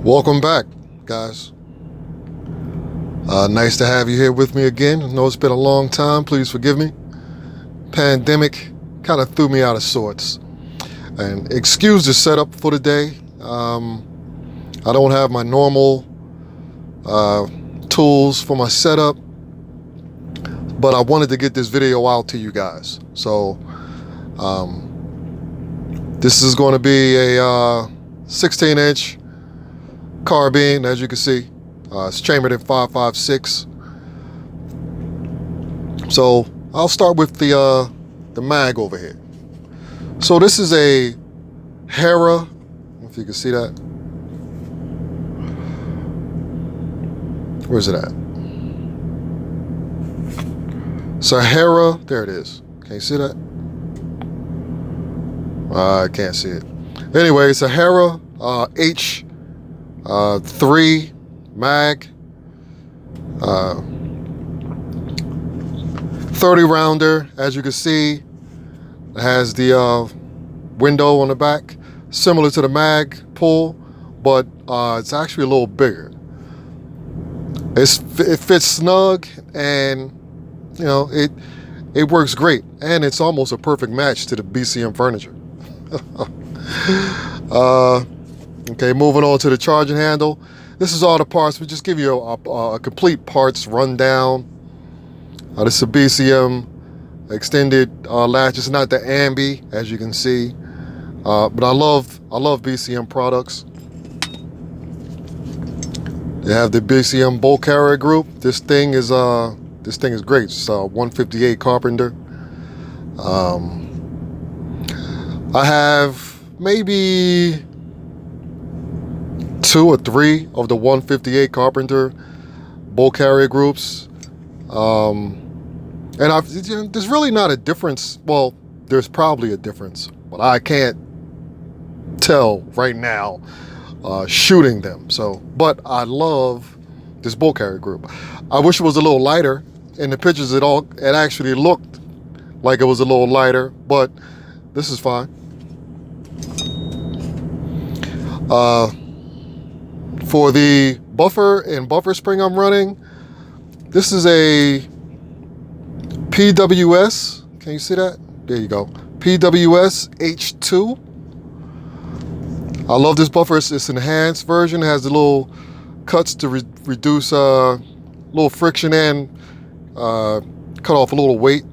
Welcome back, guys. Nice to have you here with me again. I know it's been a long time. Please forgive me. Pandemic kind of threw me out of sorts. And excuse the setup for today. I don't have my normal tools for my setup, but I wanted to get this video out to you guys. So this is going to be a 16-inch carbine, as you can see. It's chambered at 5.56. So I'll start with the mag over here. So this is a Hera, I don't know if you can see that. Where's it at? So Hera, there it is. Can you see that? I can't see it. Anyway, it's a Hera H3 mag, 30 rounder. As you can see, it has the window on the back, similar to the mag pull, but it's actually a little bigger. It fits snug, and you know it works great, and it's almost a perfect match to the BCM furniture. Okay, moving on to the charging handle. This is all the parts. We just give you a complete parts rundown. This is a BCM extended latch. It's not the ambi, as you can see, but I love BCM products. They have the BCM bolt carrier group. This thing is great. It's 158 Carpenter. I have maybe 2 or 3 of the 158 Carpenter bolt carrier groups. And there's really not a difference. Well, there's probably a difference, but I can't tell right now shooting them. So, but I love this bolt carrier group. I wish it was a little lighter. In the pictures, it actually looked like it was a little lighter, but this is fine. For the buffer and buffer spring I'm running, this is a PWS. Can you see that? There you go. PWS H2. I love this buffer. It's an enhanced version. It has the little cuts to reduce little friction and cut off a little weight.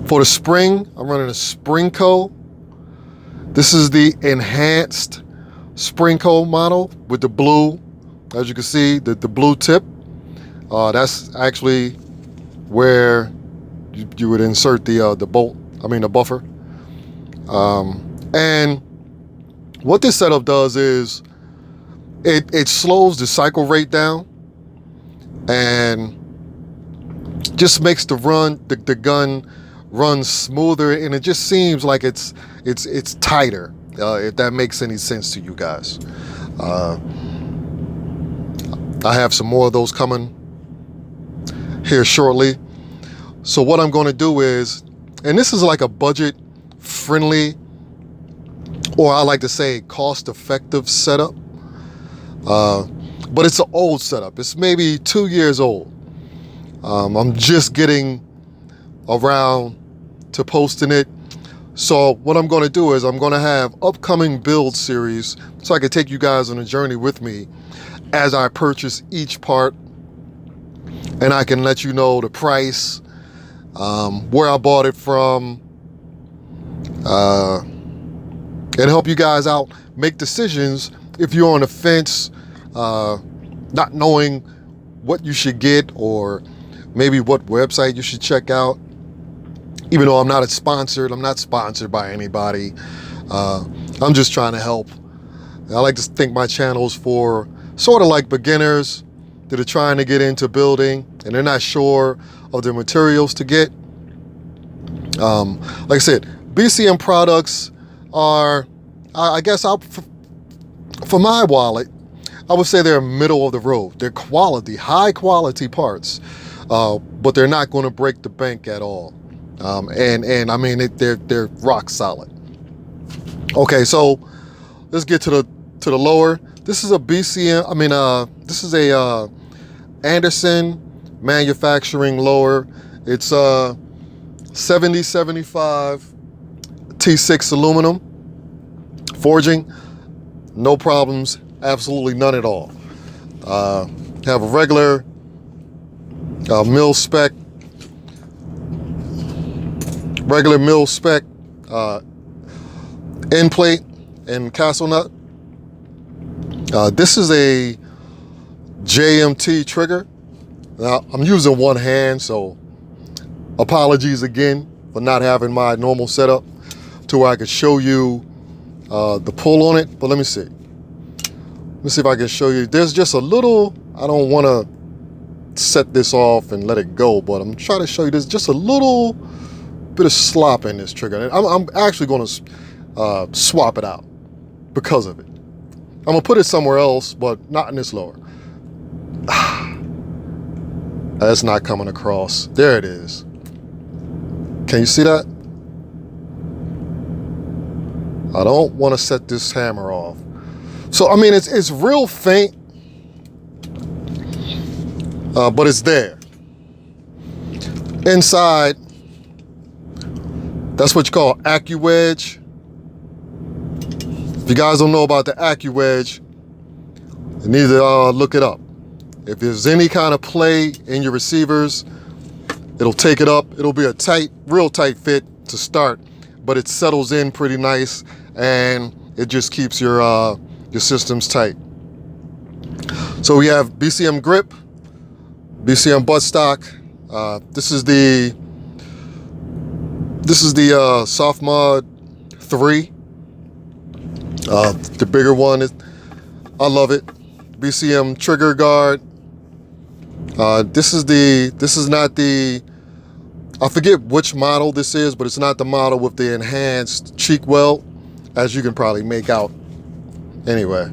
For the spring, I'm running a Springco. This is the enhanced Springco model with the blue, as you can see, the blue tip. That's actually where you would insert the bolt. I mean the buffer. And what this setup does is it slows the cycle rate down and just makes the gun run smoother, and it just seems like it's tighter. If that makes any sense to you guys. I have some more of those coming here shortly. So what I'm going to do is, and this is like a budget friendly, or I like to say cost-effective setup, but it's an old setup. It's maybe 2 years old. I'm just getting around to posting it. So what I'm going to do is I'm going to have upcoming build series so I can take you guys on a journey with me as I purchase each part, and I can let you know the price, where I bought it from, and help you guys out make decisions if you're on the fence, not knowing what you should get or maybe what website you should check out. Even though I'm not sponsored by anybody. I'm just trying to help. I like to think my channel's for sort of like beginners that are trying to get into building and they're not sure of the materials to get. Like I said, BCM products are, I guess for my wallet, I would say they're middle of the road. They're quality, high quality parts, but they're not going to break the bank at all. And I mean, they're rock solid. Okay, so let's get to to the lower. This is a BCM, this is a Anderson manufacturing lower. It's 7075 T6 aluminum forging. No problems, absolutely none at all. Have a regular mil spec end plate and castle nut. This is a JMT trigger. Now, I'm using one hand, so apologies again for not having my normal setup to where I could show you the pull on it, but let me see. Let me see if I can show you. There's just a little, I don't want to set this off and let it go, but I'm trying to show you there's just a little bit of slop in this trigger. And I'm actually going to swap it out because of it. I'm going to put it somewhere else, but not in this lower. That's not coming across. There it is. Can you see that? I don't want to set this hammer off. So, I mean, it's real faint, but it's there. Inside, that's what you call AccuWedge. If you guys don't know about the AccuWedge, you need to look it up. If there's any kind of play in your receivers, it'll take it up. It'll be a tight, real tight fit to start, but it settles in pretty nice and it just keeps your systems tight. So we have BCM grip, BCM buttstock. This is the Soft Mod 3. The bigger one is, I love it. BCM trigger guard. This is not the, I forget which model this is, but it's not the model with the enhanced cheek weld, as you can probably make out. Anyway,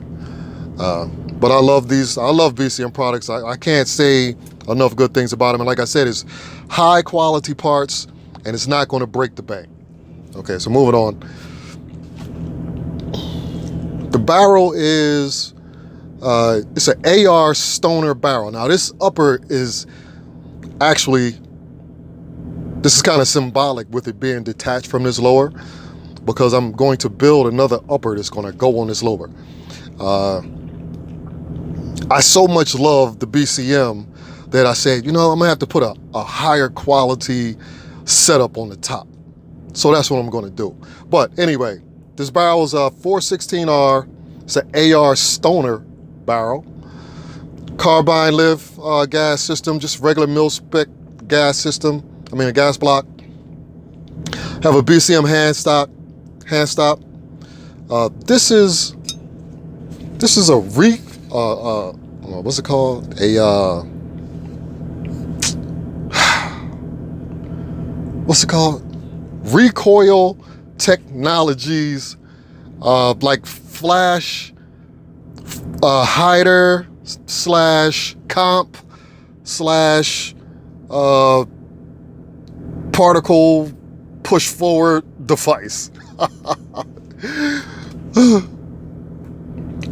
but I love these. I love BCM products. I can't say enough good things about them. And like I said, it's high quality parts, and it's not going to break the bank. Okay, so moving on. The barrel is it's an AR stoner barrel. Now this upper is actually, this is kind of symbolic with it being detached from this lower, because I'm going to build another upper that's going to go on this lower. I so much love the BCM that I said, you know, I'm gonna have to put a higher quality setup on the top. So that's what I'm gonna do. But anyway, this barrel is a 416R. It's an AR stoner barrel. Carbine lift gas system, just regular mil-spec gas system. I mean a gas block. Have a BCM hand stop. This is a what's it called? What's it called? Recoil Technologies, like flash hider / comp / particle push forward device.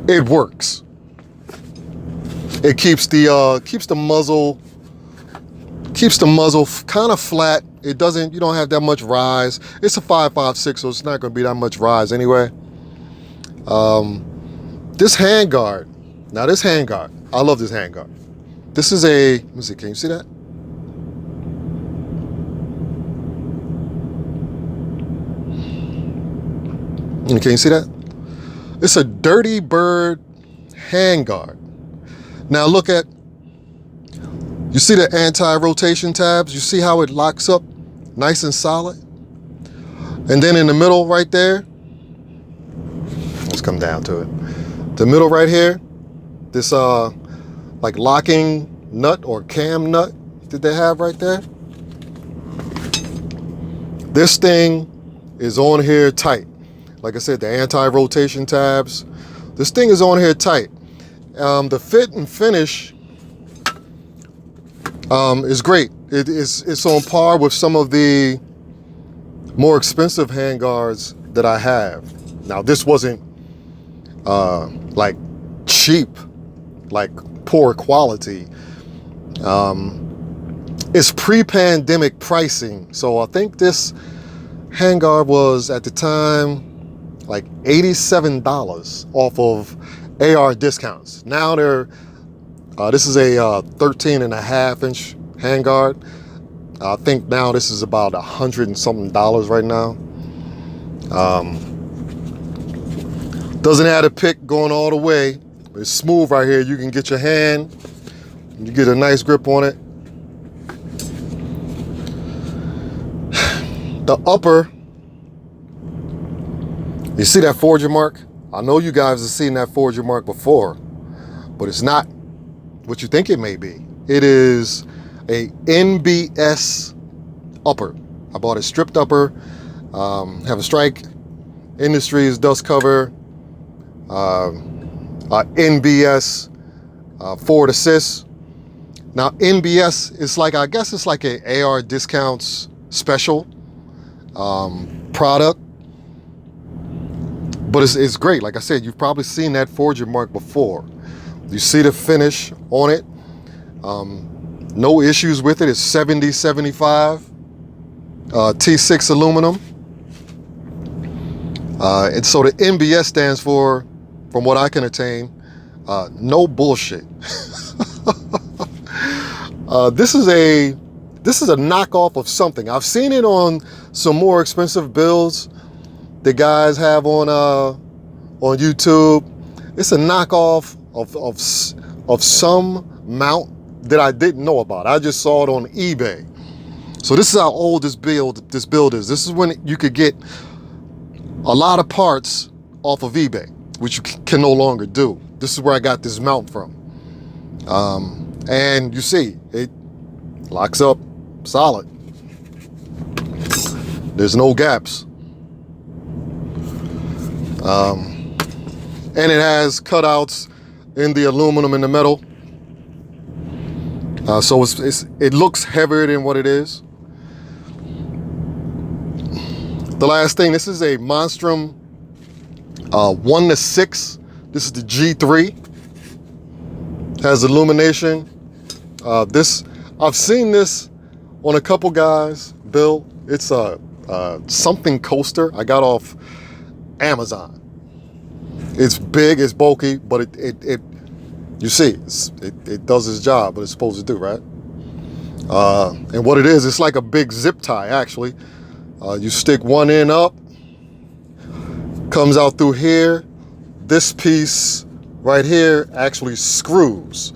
It works. It keeps the muzzle kind of flat. It doesn't, you don't have that much rise. It's a 5.56, so it's not going to be that much rise anyway. This handguard. Now this handguard, I love this handguard. This is a, let me see, can you see that? Can you see that? It's a Dirty Bird handguard. Now look at, you see the anti-rotation tabs? You see how it locks up nice and solid? And then in the middle right there, let's come down to it. The middle right here, this like locking nut or cam nut that they have right there. This thing is on here tight. Like I said, the anti-rotation tabs. This thing is on here tight. The fit and finish is great. It's on par with some of the more expensive handguards that I have. Now this wasn't like cheap, like poor quality. It's pre-pandemic pricing. So I think this handguard was at the time like $87 off of AR discounts. Now they're, this is a 13 and a half inch handguard. I think now this is about $100 and something right now. Doesn't have a pick going all the way. It's smooth right here. You can get your hand, you get a nice grip on it. The upper, you see that forger mark? I know you guys have seen that forger mark before, but it's not what you think it may be. It is a NBS upper. I bought a stripped upper, have a Strike Industries dust cover, NBS forward assist. Now NBS is like, I guess it's like a AR discounts special product, but it's great. Like I said, you've probably seen that forger mark before. You see the finish on it. No issues with it. It's 7075 T6 aluminum. And so the NBS stands for, from what I can attain, no bullshit. This is a knockoff of something. I've seen it on some more expensive builds the guys have on YouTube. It's a knockoff of some mount that I didn't know about. I just saw it on eBay. So this is how old this build is. This is when you could get a lot of parts off of eBay, which you can no longer do. This is where I got this mount from. And you see, it locks up solid. There's no gaps. And it has cutouts in the aluminum and the metal. So it looks heavier than what it is. The last thing, this is a Monstrum 1-6. This is the G3. Has illumination. I've seen this on a couple guys build. It's a something coaster I got off Amazon. It's big, it's bulky, but it you see, it does its job, what it's supposed to do, right? And what it is, it's like a big zip tie, actually. You stick one end up, comes out through here. This piece right here actually screws.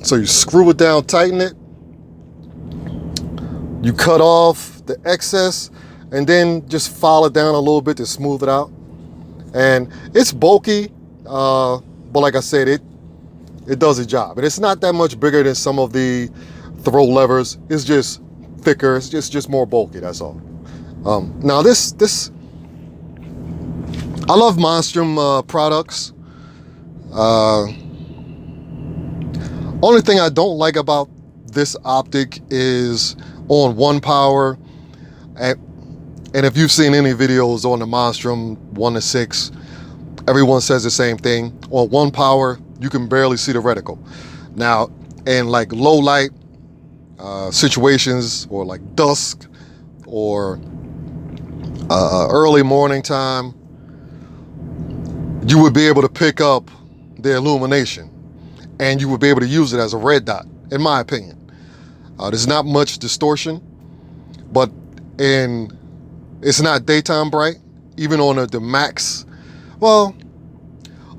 So you screw it down, tighten it. You cut off the excess and then just file it down a little bit to smooth it out. And it's bulky, but like I said, it does its job. And it's not that much bigger than some of the throw levers. It's just thicker. It's just more bulky. That's all. Now this I love Monstrum products. Only thing I don't like about this optic is on 1 power. And if you've seen any videos on the Monstrum 1-6, everyone says the same thing. On 1 power, you can barely see the reticle. Now, in like low light situations, or like dusk, or early morning time, you would be able to pick up the illumination, and you would be able to use it as a red dot, in my opinion. There's not much distortion, but it's not daytime bright, even on the max. Well,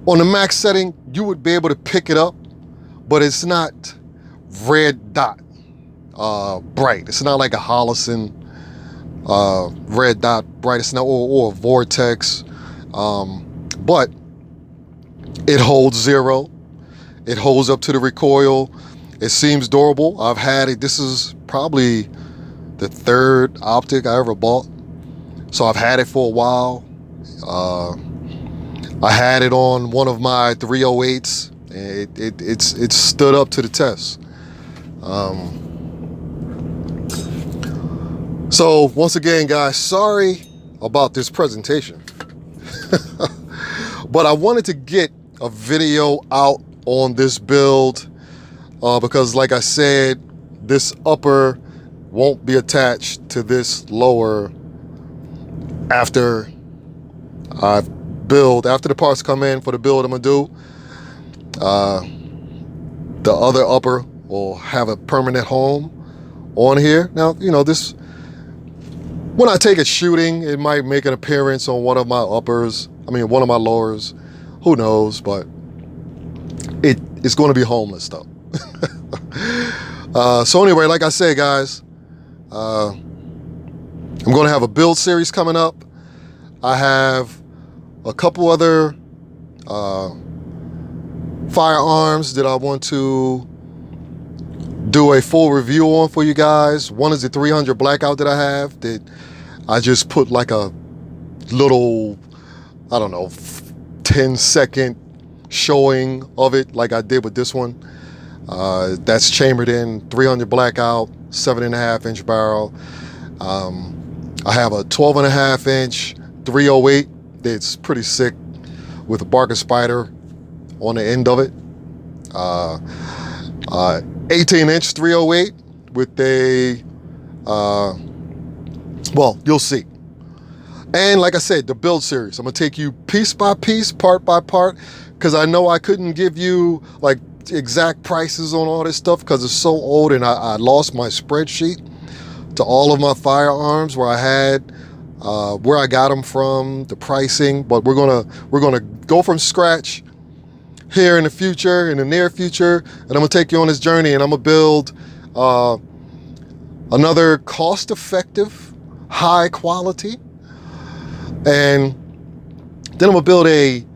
on the max setting, you would be able to pick it up, but it's not red dot bright. It's not like a Holosun red dot bright. It's not, or a Vortex, but it holds 0. It holds up to the recoil. It seems durable. I've had it. This is probably the 3rd optic I ever bought. So I've had it for a while. I had it on one of my 308s. And it's stood up to the test. So once again, guys, sorry about this presentation. But I wanted to get a video out on this build because like I said, this upper won't be attached to this lower after after the parts come in for the build I'm gonna do. The other upper will have a permanent home on here. Now, you know, this, when I take it shooting, it might make an appearance on one of my uppers. I mean, one of my lowers. Who knows? But it's going to be homeless though. So anyway, like I said, guys, I'm going to have a build series coming up. I have a couple other firearms that I want to do a full review on for you guys. One is the 300 Blackout that I have that I just put like a little, I don't know, 10-second showing of it like I did with this one. That's chambered in 300 Blackout, 7.5-inch barrel. I have a 12.5-inch 308 that's pretty sick with a Barker Spider on the end of it. 18-inch 308 with a, well, you'll see. And like I said, the build series, I'm gonna take you piece by piece, part by part, because I know I couldn't give you like exact prices on all this stuff because it's so old, and I lost my spreadsheet to all of my firearms where I had where I got them from, the pricing. But we're gonna go from scratch here in the future, in the near future, and I'm gonna take you on this journey, and I'm gonna build another cost-effective, high quality, and then I'm gonna build a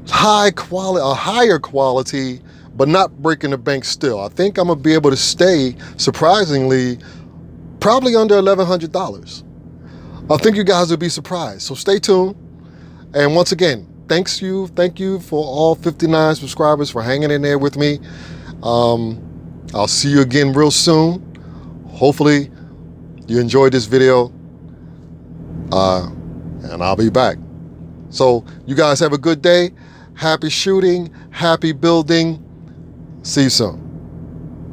higher quality, but not breaking the bank still. I think I'm gonna be able to stay, surprisingly, probably under $1,100. I think you guys will be surprised, so stay tuned. And once again, thank you for all 59 subscribers for hanging in there with me. I'll see you again real soon. Hopefully you enjoyed this video, and I'll be back. So you guys have a good day. Happy shooting, happy building. See you soon.